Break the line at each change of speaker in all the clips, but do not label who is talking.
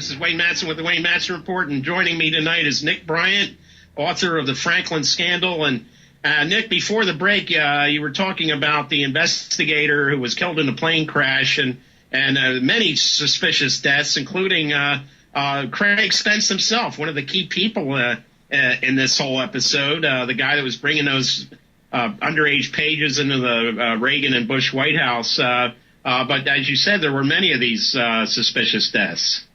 This is Wayne Madsen with the Wayne Madsen Report, and joining me tonight is Nick Bryant, author of the Franklin Scandle. And Nick, before the break, you were talking about the investigator who was killed in a plane crash and many suspicious deaths, including Craig Spence himself, one of the key people in this whole episode, the guy that was bringing those underage pages into the Reagan and Bush White House. But as you said, there were many of these suspicious deaths.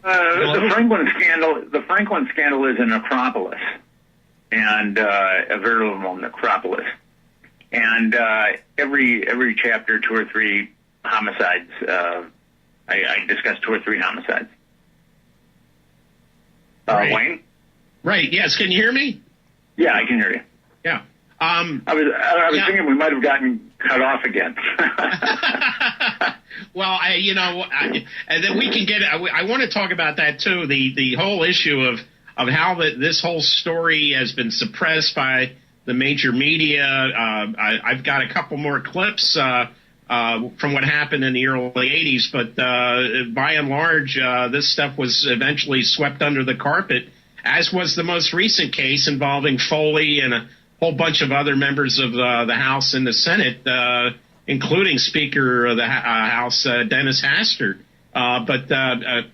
The Franklin Scandle is a necropolis, and a veritable necropolis. And every chapter, 2 or 3 homicides. I discuss 2 or 3 homicides.
Right.
Wayne?
Right. Yes. Can you hear me?
Yeah, I can hear you.
Yeah.
I was thinking we might have gotten cut off again.
Well, and then we can get. I want to talk about that too. The whole issue of how this whole story has been suppressed by the major media. I've got a couple more clips from what happened in the early '80s, but by and large, this stuff was eventually swept under the carpet, as was the most recent case involving Foley and a whole bunch of other members of the House and the Senate, including Speaker of the House, Dennis Hastert. But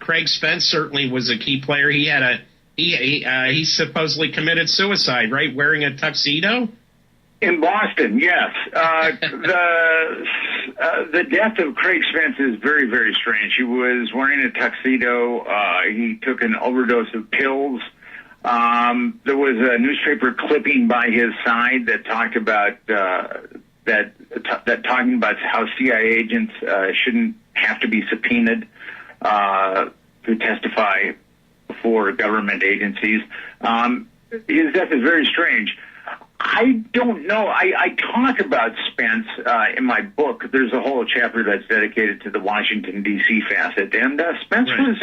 Craig Spence certainly was a key player. He supposedly committed suicide, right, wearing a tuxedo?
In Boston, yes. The death of Craig Spence is very, very strange. He was wearing a tuxedo. He took an overdose of pills. There was a newspaper clipping by his side that talked about talking about how CIA agents shouldn't have to be subpoenaed to testify before government agencies. His death is very strange. I don't know. I talk about Spence in my book. There's a whole chapter that's dedicated to the Washington, D.C. facet. And Spence was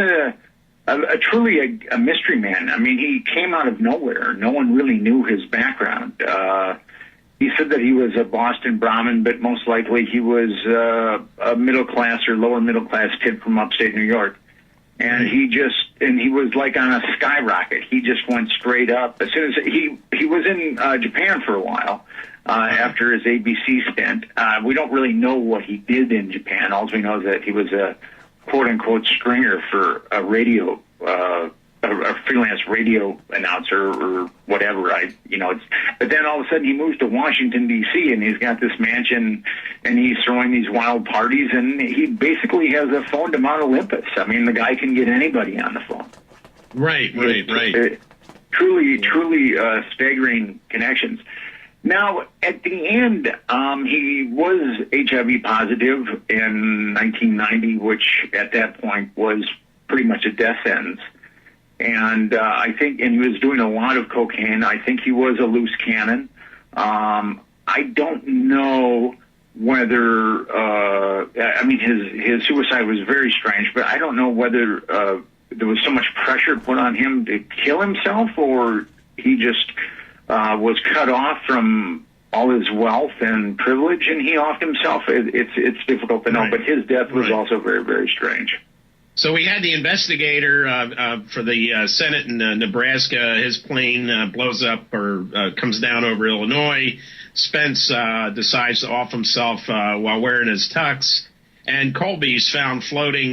truly a mystery man. I mean, he came out of nowhere. No one really knew his background. He said that he was a Boston Brahmin, but most likely he was a middle-class or lower-middle-class kid from upstate New York. And he was like on a skyrocket. He just went straight up. As soon as he was in Japan for a while after his ABC stint. We don't really know what he did in Japan. All we know is that he was a quote-unquote stringer for a radio, a freelance radio announcer or whatever. But then all of a sudden he moves to Washington, D.C., and he's got this mansion, and he's throwing these wild parties, and he basically has a phone to Mount Olympus. I mean, the guy can get anybody on the phone.
Right.
Truly staggering connections. Now, at the end, he was HIV positive in 1990, which at that point was pretty much a death sentence. And he was doing a lot of cocaine. I think he was a loose cannon. I don't know whether, his suicide was very strange, but I don't know whether there was so much pressure put on him to kill himself, or he just was cut off from all his wealth and privilege, and he offed himself. It's difficult to know, but his death was also very, very strange.
So we had the investigator for the Senate in Nebraska. His plane blows up or comes down over Illinois. Spence decides to off himself while wearing his tux. And Colby's found floating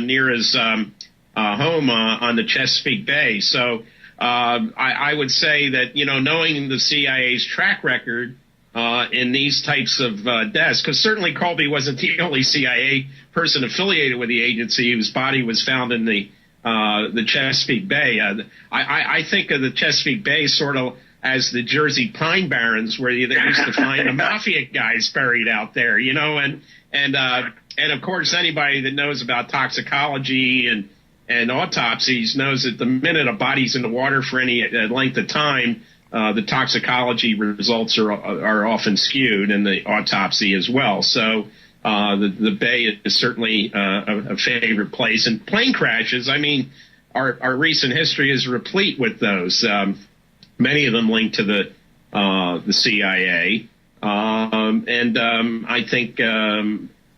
near his home on the Chesapeake Bay. So I would say that, knowing the CIA's track record in these types of deaths, because certainly Colby wasn't the only CIA person affiliated with the agency whose body was found in the Chesapeake Bay. I think of the Chesapeake Bay sort of as the Jersey Pine Barrens, where they used to find the mafia guys buried out there, and of course anybody that knows about toxicology and autopsies knows that the minute a body's in the water for any length of time, the toxicology results are often skewed, and the autopsy as well. So the Bay is certainly a favorite place. And plane crashes, I mean, our recent history is replete with those. Many of them linked to the CIA. I think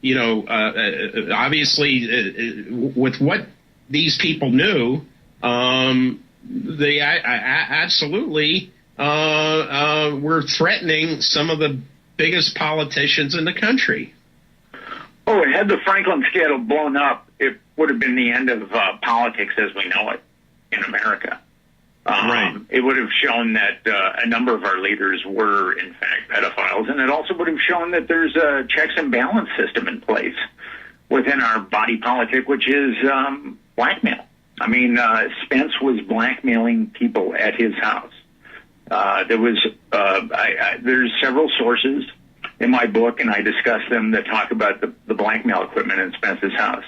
obviously, with what these people knew, they absolutely were threatening some of the biggest politicians in the country.
Oh, had the Franklin Scandle blown up, it would have been the end of politics as we know it in America.
Right.
It would have shown that a number of our leaders were, in fact, pedophiles, and it also would have shown that there's a checks and balance system in place within our body politic, which is blackmail. I mean, Spence was blackmailing people at his house. There's several sources in my book, and I discuss them, that talk about the blackmail equipment in Spence's house.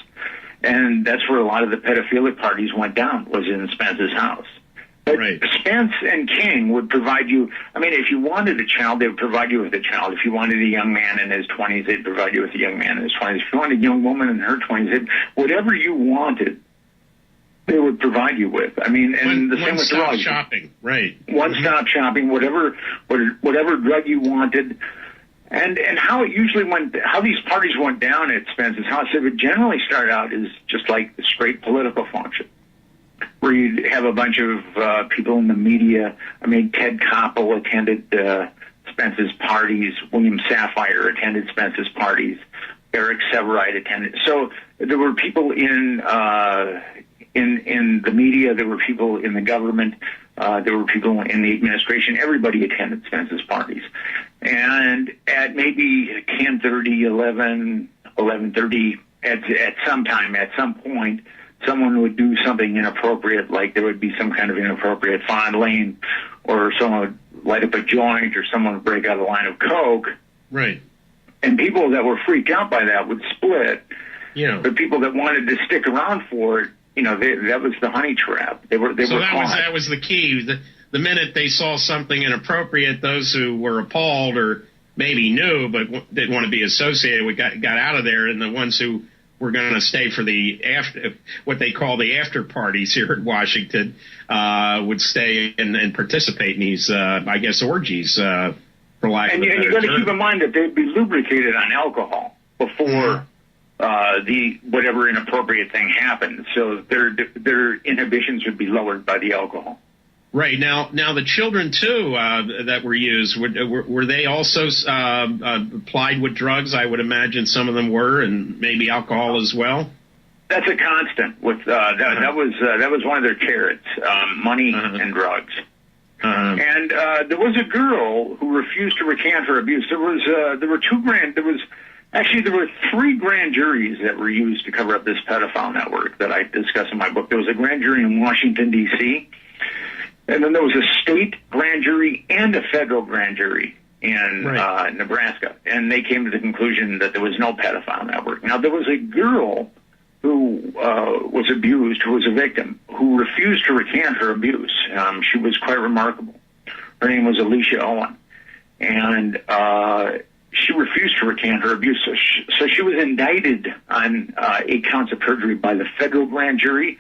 And that's where a lot of the pedophilic parties went down, was in Spence's house. But
right.
Spence and King would provide you, I mean, if you wanted a child, they would provide you with a child. If you wanted a young man in his 20s, they'd provide you with a young man in his 20s. If you wanted a young woman in her 20s, whatever you wanted, they would provide you with. I mean, and the same with drugs.
One-stop shopping, right.
One-stop shopping, whatever drug you wanted. And how it usually went, how these parties went down at Spence's house, it would generally start out as just like a straight political function, where you'd have a bunch of people in the media. I mean, Ted Koppel attended Spence's parties. William Safire attended Spence's parties. Eric Severide attended. So there were people in the media. There were people in the government. There were people in the administration. Everybody attended Spence's parties. And at maybe 10:30, 11:30, at some point, someone would do something inappropriate, like there would be some kind of inappropriate fondling, or someone would light up a joint, or someone would break out a line of coke.
Right.
And people that were freaked out by that would split.
Yeah.
But people that wanted to stick around for it, that was the honey trap. They were caught.
That was the key. The minute they saw something inappropriate, those who were appalled or maybe knew but didn't want to be associated with got out of there, and the ones who were going to stay for the after, what they call the after parties here in Washington, would stay and participate in these, I guess, orgies, for lack of a better term. And you got to keep in mind that they'd be lubricated on alcohol before the whatever inappropriate thing happened, so their inhibitions would be lowered by the alcohol. Right. Now the children too that were used, were they also plied with drugs? I would imagine some of them were, and maybe alcohol as well.
That's a constant with that was one of their carrots, money and drugs. And there was a girl who refused to recant her abuse. There were three grand juries that were used to cover up this pedophile network that I discuss in my book. There was a grand jury in Washington, D.C., and then there was a state grand jury and a federal grand jury in Nebraska. And they came to the conclusion that there was no pedophile network. Now, there was a girl who was abused, who was a victim, who refused to recant her abuse. She was quite remarkable. Her name was Alicia Owen. And she refused to recant her abuse. So she was indicted on 8 counts of perjury by the federal grand jury,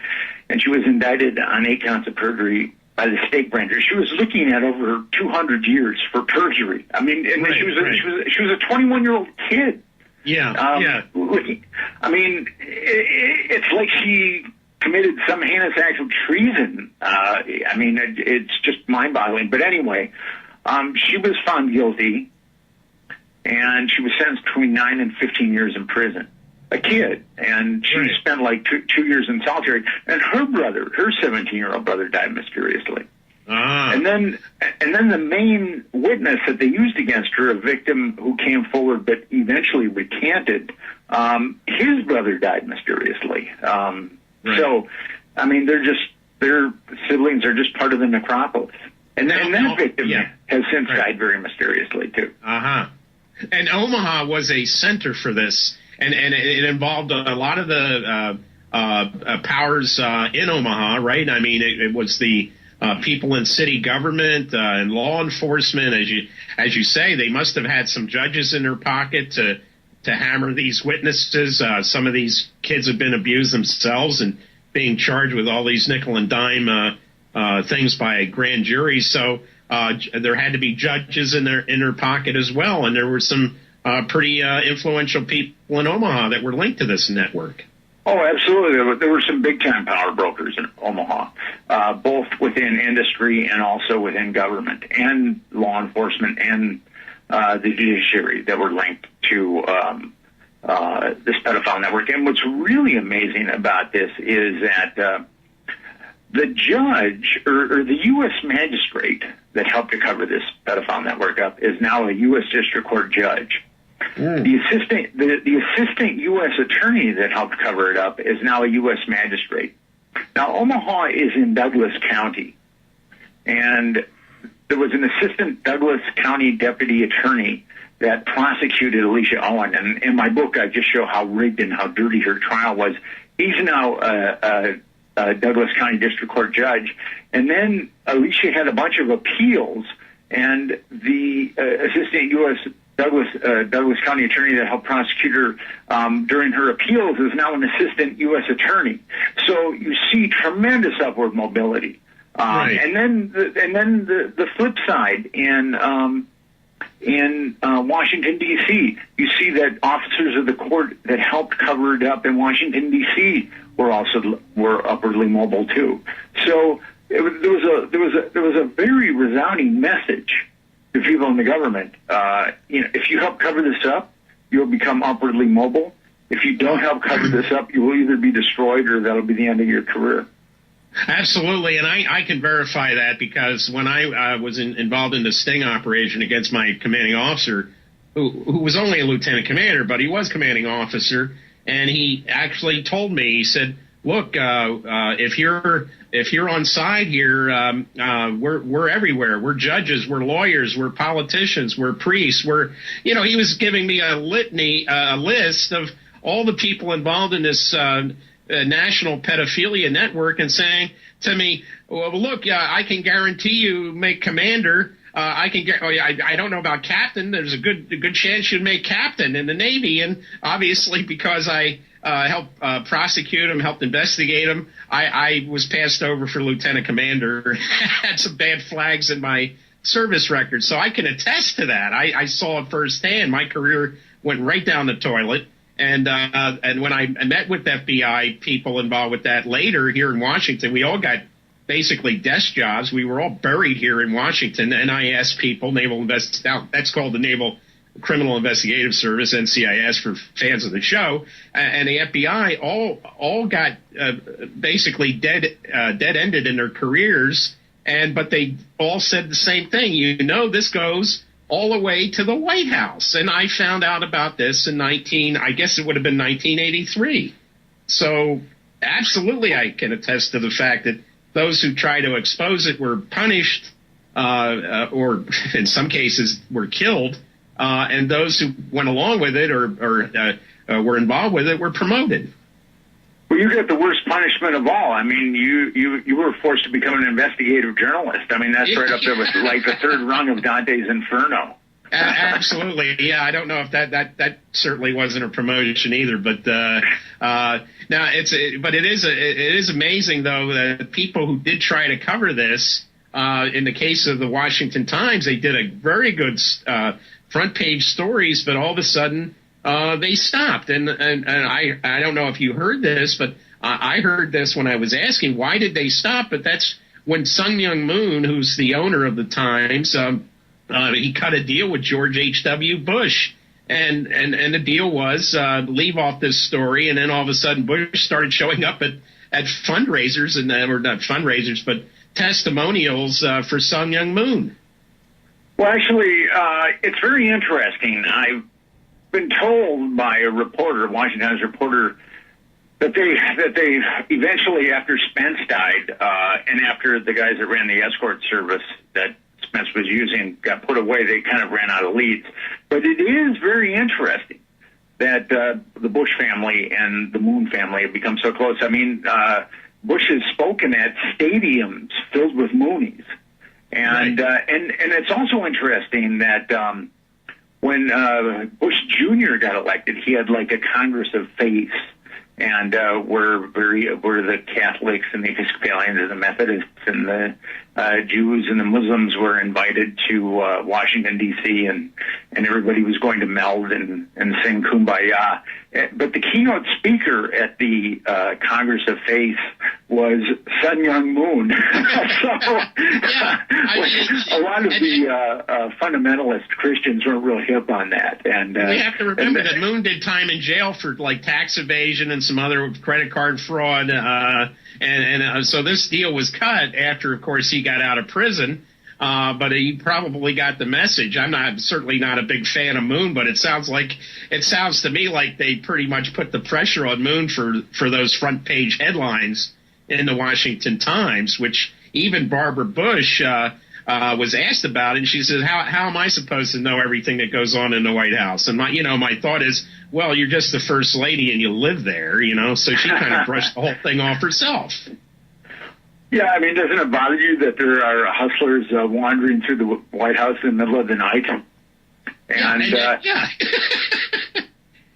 and she was indicted on 8 counts of perjury by the state grand jury. She was looking at over 200 years for perjury. I mean, and she was a 21-year-old kid.
Yeah.
I mean, it's like she committed some heinous act of treason. I mean, it's just mind-boggling. But anyway, she was found guilty, and she was sentenced between 9 and 15 years in prison. A kid, and she spent like two years in solitary. And her brother, her 17-year-old brother, died mysteriously. And then the main witness that they used against her, a victim who came forward but eventually recanted, his brother died mysteriously. So, I mean, their siblings are just part of the necropolis. And that victim has since died very mysteriously too.
And Omaha was a center for this. And it involved a lot of the powers in Omaha, right? I mean, it was the people in city government and law enforcement. As you say, they must have had some judges in their pocket to hammer these witnesses. Some of these kids have been abused themselves and being charged with all these nickel and dime things by a grand jury. So there had to be judges in their pocket as well, and there were some pretty influential people in Omaha that were linked to this network.
Oh, absolutely. There were some big-time power brokers in Omaha, both within industry and also within government and law enforcement and the judiciary that were linked to this pedophile network. And what's really amazing about this is that the judge or the U.S. magistrate that helped to cover this pedophile network up is now a U.S. District Court judge. The assistant U.S. attorney that helped cover it up is now a U.S. magistrate. Now, Omaha is in Douglas County, and there was an assistant Douglas County deputy attorney that prosecuted Alicia Owen. And in my book, I just show how rigged and how dirty her trial was. He's now a Douglas County District Court judge. And then Alicia had a bunch of appeals, and the assistant U.S. Douglas County attorney that helped prosecute her during her appeals is now an assistant U.S. attorney. So you see tremendous upward mobility.
Right.
And then the flip side in Washington, D.C., you see that officers of the court that helped cover it up in Washington, D.C. were upwardly mobile too. So there was a very resounding message to people in the government. If you help cover this up, you'll become upwardly mobile. If you don't help cover this up, you will either be destroyed or that'll be the end of your career.
Absolutely, and I can verify that because when I was involved in the sting operation against my commanding officer, who was only a lieutenant commander, but he was commanding officer, and he actually told me, he said, look, if you're on side here, we're everywhere. We're judges, we're lawyers, we're politicians, we're priests. He was giving me a list of all the people involved in this national pedophilia network, and saying to me, well, look, I can guarantee you make commander. I don't know about captain. There's a good chance you'd make captain in the Navy. And obviously, because I helped prosecute him, helped investigate him, I was passed over for lieutenant commander. Had some bad flags in my service record, so I can attest to that. I saw it firsthand. My career went right down the toilet. And when I met with FBI people involved with that later here in Washington, we all got basically desk jobs. We were all buried here in Washington. And I asked people, that's called the Naval Criminal Investigative Service, NCIS for fans of the show, and the FBI all got basically dead-ended in their careers. But they all said the same thing. This goes all the way to the White House. And I found out about this in 1983. So absolutely I can attest to the fact that those who try to expose it were punished or in some cases were killed, and those who went along with it or were involved with it were promoted.
Well, you get the worst punishment of all. I mean, you were forced to become an investigative journalist. I mean, that's right up there with like the third rung of Dante's Inferno.
Absolutely, yeah. I don't know if that certainly wasn't a promotion either, but it is amazing though that people who did try to cover this, in the case of the Washington Times, they did a very good front page stories, but all of a sudden. They stopped, and I don't know if you heard this, but I heard this when I was asking why did they stop. But that's when Sun Myung Moon, who's the owner of the Times, he cut a deal with George H.W. Bush, and the deal was leave off this story, and then all of a sudden Bush started showing up at fundraisers or not fundraisers, but testimonials for Sun Myung Moon.
Well, actually, it's very interesting. I've been told by a reporter, a Washington Times reporter, that they eventually, after Spence died, and after the guys that ran the escort service that Spence was using got put away, they kind of ran out of leads. But it is very interesting that the Bush family and the Moon family have become so close. I mean, Bush has spoken at stadiums filled with Moonies, and it's also interesting that. When Bush Jr. got elected, he had like a Congress of Faith, and were the Catholics and the Episcopalians and the Methodists and the Jews and the Muslims were invited to Washington, D.C., and everybody was going to meld and sing Kumbaya. But the keynote speaker at the Congress of Faith was Sun Myung Moon. A lot of the fundamentalist Christians weren't real hip on that. And
we have to remember that Moon did time in jail for like tax evasion and some other credit card fraud. So this deal was cut after, of course, he got out of prison. But he probably got the message. I'm certainly not a big fan of Moon, but it sounds to me like they pretty much put the pressure on Moon for those front page headlines in the Washington Times, which even Barbara Bush was asked about, and she says, "How am I supposed to know everything that goes on in the White House?" And my thought is, well, you're just the first lady and you live there, So she kind of brushed the whole thing off herself.
Yeah, I mean, doesn't it bother you that there are hustlers wandering through the White House in the middle of the night?
Yeah.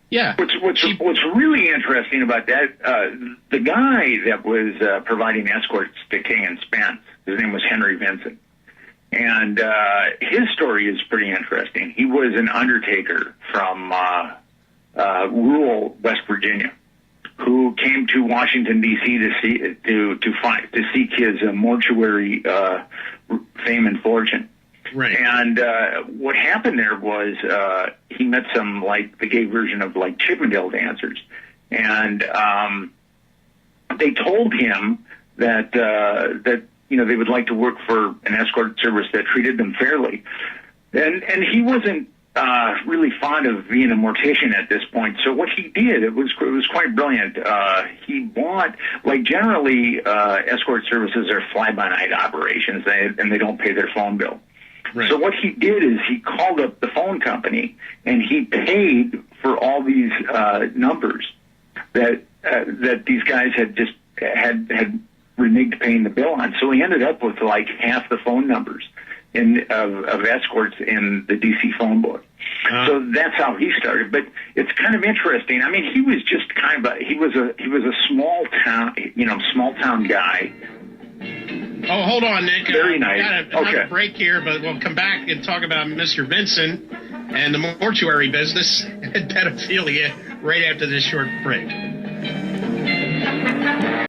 Yeah.
What's really interesting about that, the guy that was providing escorts to King and Spence, his name was Henry Vincent, and his story is pretty interesting. He was an undertaker from rural West Virginia, who came to Washington D.C. to seek his mortuary fame and fortune.
Right.
And what happened there was he met some the gay version of Chippendale dancers, and they told him that they would like to work for an escort service that treated them fairly, and he wasn't really fond of being a mortician at this point. So what he did, it was quite brilliant. He bought, generally, escort services are fly-by-night operations, and they don't pay their phone bill.
Right.
So what he did is he called up the phone company, and he paid for all these numbers that these guys had reneged paying the bill on. So he ended up with half the phone numbers of escorts in the D.C. phone book. So that's how he started. But it's kind of interesting. I mean, he was just he was a small town guy.
Oh, hold on, Nick.
Very nice.
We got a break here, but we'll come back and talk about Mr. Vincent and the mortuary business and pedophilia right after this short break.